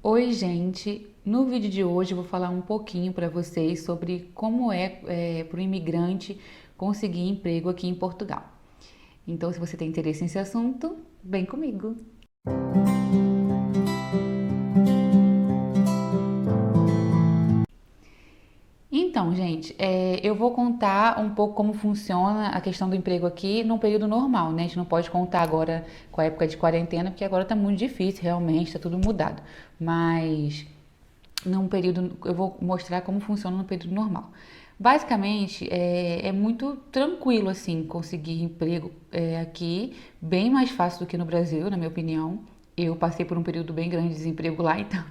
Oi, gente! No vídeo de hoje eu vou falar um pouquinho para vocês sobre como para o imigrante conseguir emprego aqui em Portugal. Então, se você tem interesse nesse assunto, vem comigo! Então, gente, eu vou contar um pouco como funciona a questão do emprego aqui num período normal, né? A gente não pode contar agora com a época de quarentena, porque agora tá muito difícil, realmente, tá tudo mudado. Mas num período, eu vou mostrar como funciona no período normal. Basicamente, é muito tranquilo, assim, conseguir emprego aqui, bem mais fácil do que no Brasil, na minha opinião. Eu passei por um período bem grande de desemprego lá, então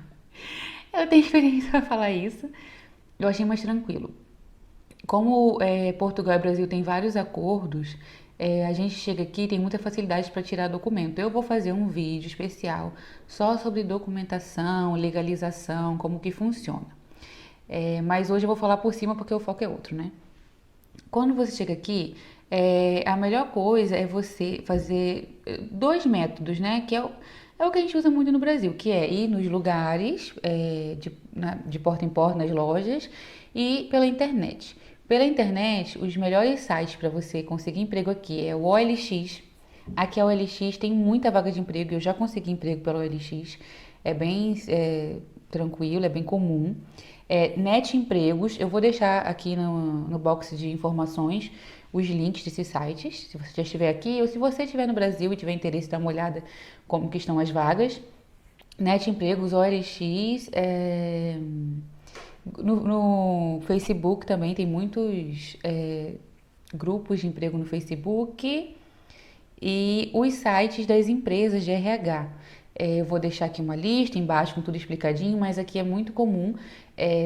eu tenho experiência para falar isso. Eu achei mais tranquilo. Como Portugal e Brasil têm vários acordos, a gente chega aqui e tem muita facilidade para tirar documento. Eu vou fazer um vídeo especial só sobre documentação, legalização, como que funciona. Mas hoje eu vou falar por cima porque o foco é outro, né? Quando você chega aqui, a melhor coisa é você fazer dois métodos, né? Que é o que a gente usa muito no Brasil, que é ir nos lugares, de porta em porta, nas lojas, e pela internet. Pela internet, os melhores sites para você conseguir emprego aqui é o OLX. Aqui a OLX tem muita vaga de emprego, eu já consegui emprego pela OLX. É bem tranquilo, é bem comum. Net Empregos, eu vou deixar aqui no box de informações os links desses sites, se você já estiver aqui, ou se você estiver no Brasil e tiver interesse, dá uma olhada como que estão as vagas. Net Empregos, OLX, no Facebook também tem muitos grupos de emprego no Facebook e os sites das empresas de RH. Eu vou deixar aqui uma lista embaixo com tudo explicadinho, mas aqui é muito comum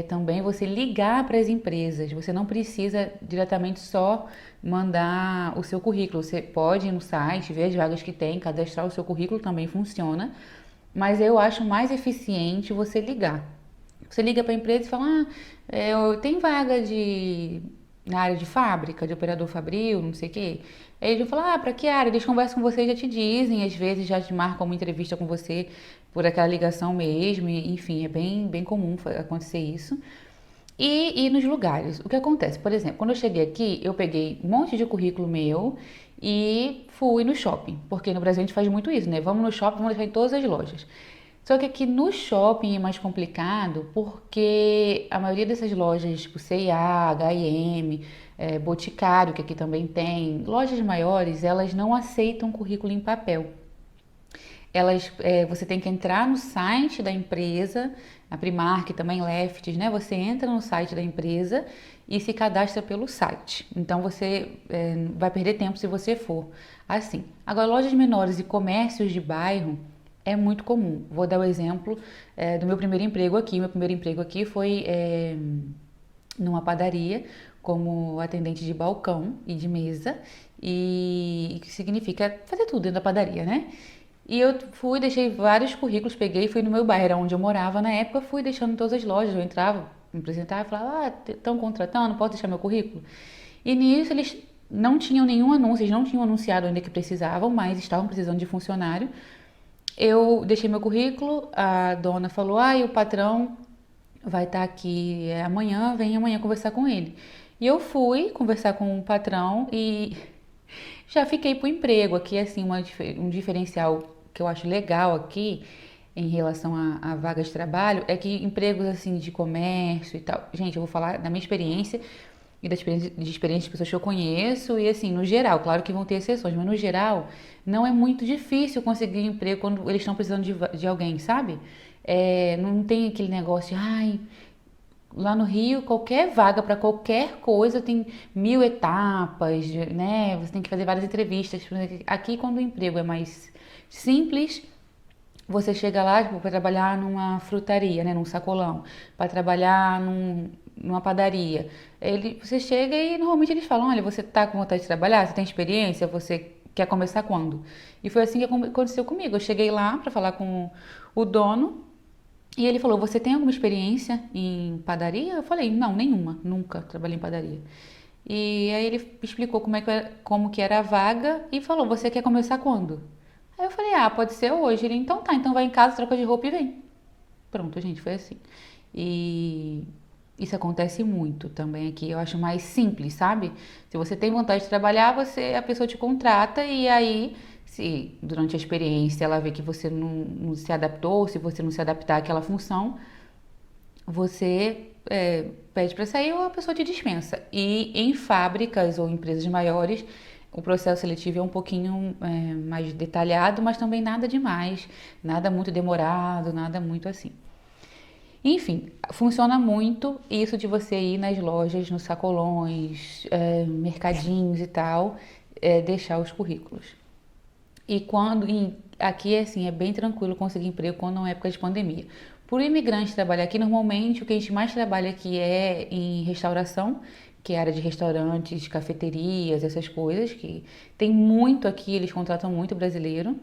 também você ligar para as empresas. Você não precisa diretamente só mandar o seu currículo. Você pode ir no site, ver as vagas que tem, cadastrar o seu currículo também funciona. Mas eu acho mais eficiente você ligar. Você liga para a empresa e fala: tem vaga na área de fábrica, de operador fabril, não sei o quê. Aí eles vão falar: para que área? Eles conversam com você e já te dizem, às vezes já te marcam uma entrevista com você por aquela ligação mesmo. Enfim, é bem comum acontecer isso. E nos lugares, o que acontece? Por exemplo, quando eu cheguei aqui, eu peguei um monte de currículo meu e fui no shopping, porque no Brasil a gente faz muito isso, né? Vamos no shopping, vamos deixar em todas as lojas. Só que aqui no shopping é mais complicado porque a maioria dessas lojas, tipo C&A, H&M, Boticário, que aqui também tem, lojas maiores, elas não aceitam currículo em papel. Você tem que entrar no site da empresa, a Primark também, Lefties, né? Você entra no site da empresa e se cadastra pelo site. Então você vai perder tempo se você for assim. Agora, lojas menores e comércios de bairro é muito comum. Vou dar o exemplo do meu primeiro emprego aqui. Meu primeiro emprego aqui foi numa padaria como atendente de balcão e de mesa, e que significa fazer tudo dentro da padaria, né? E eu fui, deixei vários currículos, peguei, fui no meu bairro, era onde eu morava na época, fui deixando em todas as lojas, eu entrava, me apresentava e falava: estão contratando, posso deixar meu currículo? E nisso eles não tinham nenhum anúncio, eles não tinham anunciado ainda que precisavam, mas estavam precisando de funcionário. Eu deixei meu currículo, a dona falou: e o patrão vai estar aqui amanhã, vem amanhã conversar com ele. E eu fui conversar com o patrão e já fiquei pro emprego. Aqui, assim, um diferencial que eu acho legal aqui em relação a vagas de trabalho é que empregos, assim, de comércio e tal. Gente, eu vou falar da minha experiência e de experiência de pessoas que eu conheço e, assim, no geral, claro que vão ter exceções, mas no geral, não é muito difícil conseguir emprego quando eles estão precisando de alguém, sabe? Não tem aquele negócio de, lá no Rio, qualquer vaga para qualquer coisa tem 1000 etapas, né? Você tem que fazer várias entrevistas. Aqui, quando o emprego é mais simples, você chega lá, tipo, para trabalhar numa frutaria, né? Num sacolão, para trabalhar numa padaria. Você chega e normalmente eles falam: olha, você tá com vontade de trabalhar? Você tem experiência? Você quer começar quando? E foi assim que aconteceu comigo. Eu cheguei lá para falar com o dono. E ele falou: você tem alguma experiência em padaria? Eu falei: não, nenhuma, nunca trabalhei em padaria. E aí ele explicou como que era a vaga e falou: você quer começar quando? Aí eu falei: pode ser hoje. Ele: então tá, então vai em casa, troca de roupa e vem. Pronto, gente, foi assim. E isso acontece muito também aqui. Eu acho mais simples, sabe? Se você tem vontade de trabalhar, a pessoa te contrata e aí, se durante a experiência ela vê que você não se adaptou, se você não se adaptar àquela função, você pede para sair ou a pessoa te dispensa. E em fábricas ou empresas maiores, o processo seletivo é um pouquinho mais detalhado, mas também nada demais, nada muito demorado, nada muito assim. Enfim, funciona muito isso de você ir nas lojas, nos sacolões, mercadinhos e tal, deixar os currículos. Aqui assim, é bem tranquilo conseguir emprego quando não é época de pandemia. Por imigrante trabalhar aqui, normalmente o que a gente mais trabalha aqui é em restauração, que é a área de restaurantes, cafeterias, essas coisas, que tem muito aqui, eles contratam muito brasileiro.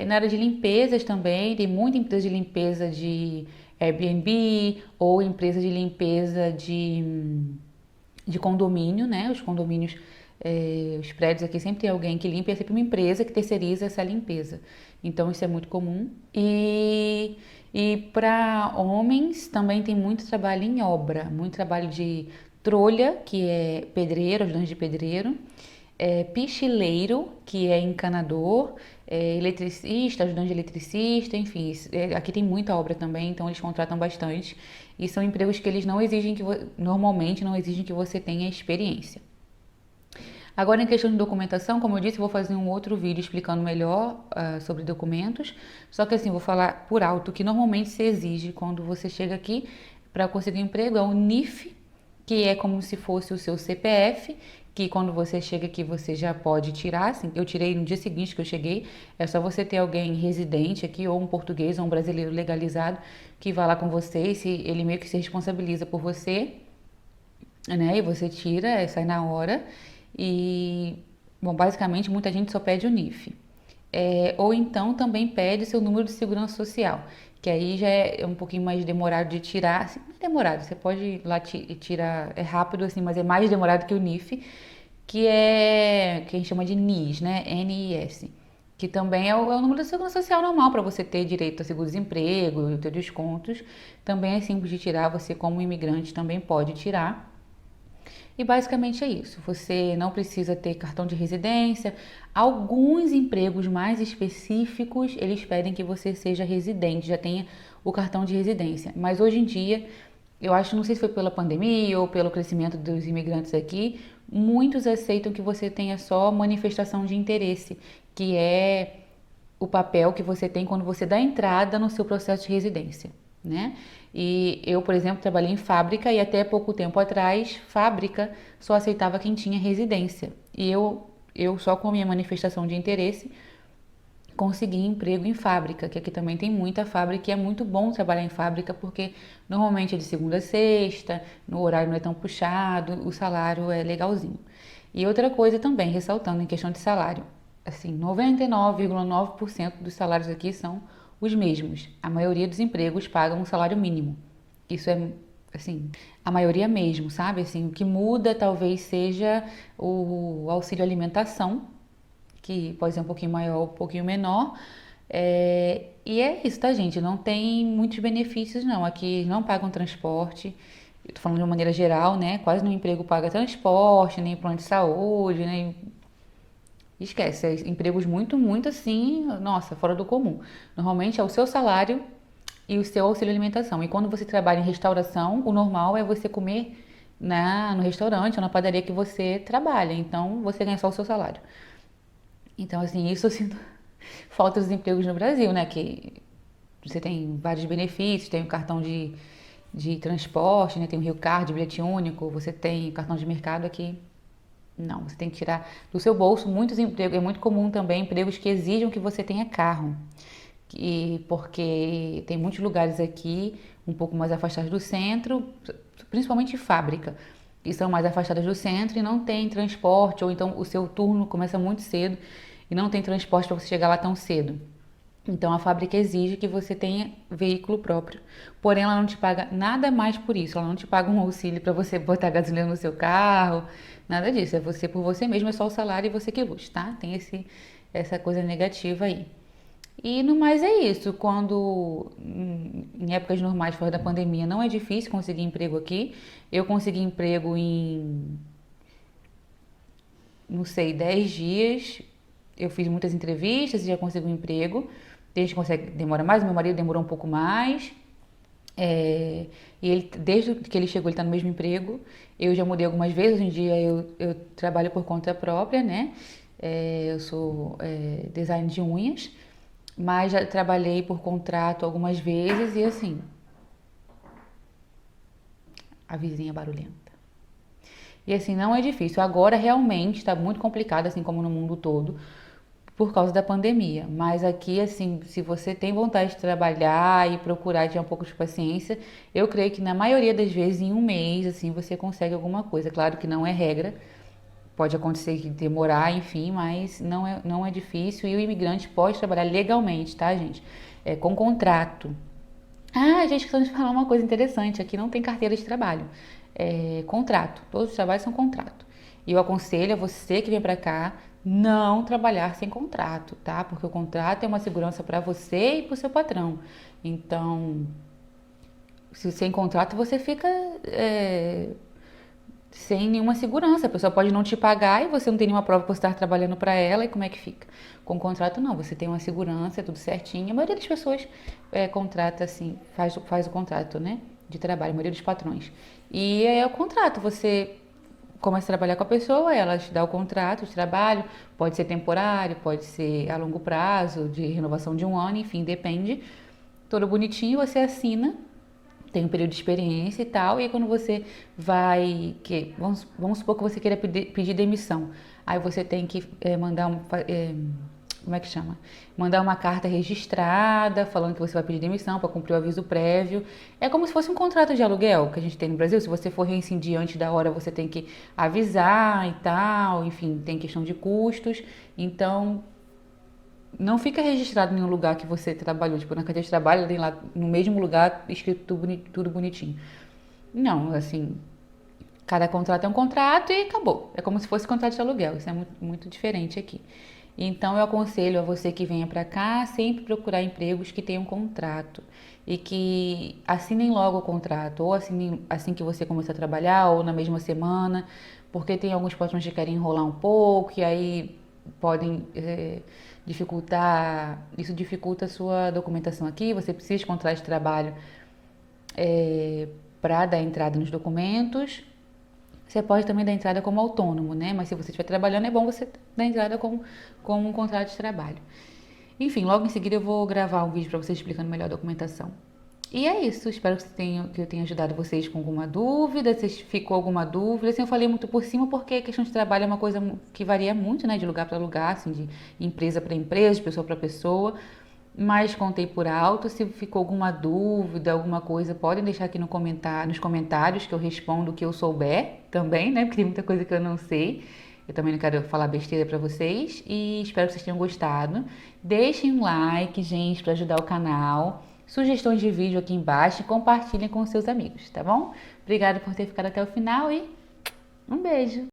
Na área de limpezas também, tem muita empresa de limpeza de Airbnb ou empresa de limpeza de condomínio, né? Os condomínios, os prédios aqui sempre tem alguém que limpa, é sempre uma empresa que terceiriza essa limpeza. Então isso é muito comum. E para homens também tem muito trabalho em obra, muito trabalho de trolha, que é pedreiro, ajudante de pedreiro, pichileiro, que é encanador, eletricista, ajudante de eletricista, enfim, aqui tem muita obra também, então eles contratam bastante. E são empregos que eles não exigem normalmente não exigem que você tenha experiência. Agora, em questão de documentação, como eu disse, eu vou fazer um outro vídeo explicando melhor sobre documentos. Só que assim, vou falar por alto que normalmente se exige quando você chega aqui para conseguir um emprego é o NIF, que é como se fosse o seu CPF, que quando você chega aqui você já pode tirar, assim, eu tirei no dia seguinte que eu cheguei, é só você ter alguém residente aqui, ou um português ou um brasileiro legalizado, que vai lá com você e ele meio que se responsabiliza por você, né, e você tira, sai na hora, e, bom, basicamente muita gente só pede o NIF. Ou então também pede seu número de segurança social, que aí já é um pouquinho mais demorado de tirar, assim, não é demorado, você pode ir lá tirar, é rápido assim, mas é mais demorado que o NIF, que a gente chama de NIS, né? NIS, que também é o número de segurança social normal para você ter direito a seguro-desemprego, ter descontos, também é simples de tirar, você como imigrante também pode tirar. E basicamente é isso. Você não precisa ter cartão de residência. Alguns empregos mais específicos, eles pedem que você seja residente, já tenha o cartão de residência. Mas hoje em dia, eu acho, não sei se foi pela pandemia ou pelo crescimento dos imigrantes aqui, muitos aceitam que você tenha só manifestação de interesse, que é o papel que você tem quando você dá entrada no seu processo de residência, né? E eu, por exemplo, trabalhei em fábrica e até pouco tempo atrás, fábrica só aceitava quem tinha residência. E eu só com a minha manifestação de interesse consegui emprego em fábrica, que aqui também tem muita fábrica e é muito bom trabalhar em fábrica porque normalmente é de segunda a sexta, no horário não é tão puxado, o salário é legalzinho. E outra coisa também, ressaltando em questão de salário, assim, 99,9% dos salários aqui são os mesmos. A maioria dos empregos pagam um salário mínimo. Isso é, assim, a maioria mesmo, sabe? Assim, o que muda talvez seja o auxílio alimentação, que pode ser um pouquinho maior ou um pouquinho menor. E é isso, tá, gente? Não tem muitos benefícios, não. Aqui não pagam transporte. Eu tô falando de uma maneira geral, né? Quase no emprego paga transporte, nem plano de saúde, nem esquece, empregos muito, muito assim, nossa, fora do comum. Normalmente é o seu salário e o seu auxílio alimentação. E quando você trabalha em restauração, o normal é você comer no restaurante ou na padaria que você trabalha. Então, você ganha só o seu salário. Então, assim, isso eu sinto falta dos empregos no Brasil, né? Que você tem vários benefícios, tem o cartão de transporte, né? Tem o Rio Card, bilhete único, você tem cartão de mercado aqui. Não, você tem que tirar do seu bolso muitos empregos. É muito comum também empregos que exijam que você tenha carro. Porque tem muitos lugares aqui, um pouco mais afastados do centro, principalmente fábrica, que são mais afastadas do centro e não tem transporte, ou então o seu turno começa muito cedo e não tem transporte para você chegar lá tão cedo. Então a fábrica exige que você tenha veículo próprio. Porém, ela não te paga nada mais por isso. Ela não te paga um auxílio para você botar gasolina no seu carro, nada disso. É você por você mesmo, é só o salário e você que luta, tá? Tem essa coisa negativa aí. E no mais é isso. Quando em épocas normais, fora da pandemia, não é difícil conseguir emprego aqui. Eu consegui emprego em, não sei, 10 dias. Eu fiz muitas entrevistas e já consegui um emprego. Tem gente que consegue, demora mais, meu marido demorou um pouco mais. E ele, desde que ele chegou, ele está no mesmo emprego. Eu já mudei algumas vezes. Hoje em dia eu trabalho por conta própria, né? Eu sou design de unhas, mas já trabalhei por contrato algumas vezes e assim, a vizinha barulhenta. E assim, não é difícil. Agora realmente está muito complicado, assim como no mundo todo, por causa da pandemia. Mas aqui, assim, se você tem vontade de trabalhar e procurar ter um pouco de paciência, eu creio que na maioria das vezes, em um mês, assim, você consegue alguma coisa. Claro que não é regra, pode acontecer que demorar, enfim, mas não é difícil e o imigrante pode trabalhar legalmente, tá, gente? Com contrato. Ah, gente, quero te falar uma coisa interessante. Aqui não tem carteira de trabalho. Contrato. Todos os trabalhos são contrato. E eu aconselho a você que vem pra cá não trabalhar sem contrato, tá? Porque o contrato é uma segurança para você e para o seu patrão. Então, se sem contrato você fica sem nenhuma segurança. A pessoa pode não te pagar e você não tem nenhuma prova que você está trabalhando para ela e como é que fica? Com contrato não, você tem uma segurança, é tudo certinho. A maioria das pessoas contrata assim, faz o contrato, né? De trabalho, a maioria dos patrões. E é o contrato, você começa a trabalhar com a pessoa, ela te dá o contrato de trabalho, pode ser temporário, pode ser a longo prazo, de renovação de um ano, enfim, depende. Todo bonitinho, você assina, tem um período de experiência e tal, e aí quando você vai, vamos supor que você queira pedir demissão, aí você tem que mandar como é que chama? Mandar uma carta registrada falando que você vai pedir demissão para cumprir o aviso prévio. É como se fosse um contrato de aluguel que a gente tem no Brasil. Se você for reincidir antes da hora, você tem que avisar e tal. Enfim, tem questão de custos. Então, não fica registrado em nenhum lugar que você trabalhou. Tipo, na carteira de trabalho, tem lá no mesmo lugar escrito tudo bonitinho. Não, assim, cada contrato é um contrato e acabou. É como se fosse contrato de aluguel. Isso é muito, muito diferente aqui. Então, eu aconselho a você que venha para cá sempre procurar empregos que tenham contrato e que assinem logo o contrato, ou assinem assim que você começar a trabalhar, ou na mesma semana, porque tem alguns patrões que querem enrolar um pouco e aí podem dificultar, isso dificulta a sua documentação aqui. Você precisa de contrato de trabalho para dar entrada nos documentos. Você pode também dar entrada como autônomo, né? Mas se você estiver trabalhando, é bom você dar entrada com um contrato de trabalho. Enfim, logo em seguida eu vou gravar um vídeo para vocês explicando melhor a documentação. E é isso, espero que eu tenha ajudado vocês com alguma dúvida, se ficou alguma dúvida. Assim, eu falei muito por cima porque a questão de trabalho é uma coisa que varia muito, né? De lugar para lugar, assim, de empresa para empresa, de pessoa para pessoa. Mas contei por alto. Se ficou alguma dúvida, alguma coisa, podem deixar aqui nos comentários que eu respondo o que eu souber também, né? Porque tem muita coisa que eu não sei. Eu também não quero falar besteira para vocês e espero que vocês tenham gostado. Deixem um like, gente, para ajudar o canal. Sugestões de vídeo aqui embaixo e compartilhem com seus amigos, tá bom? Obrigada por ter ficado até o final e um beijo!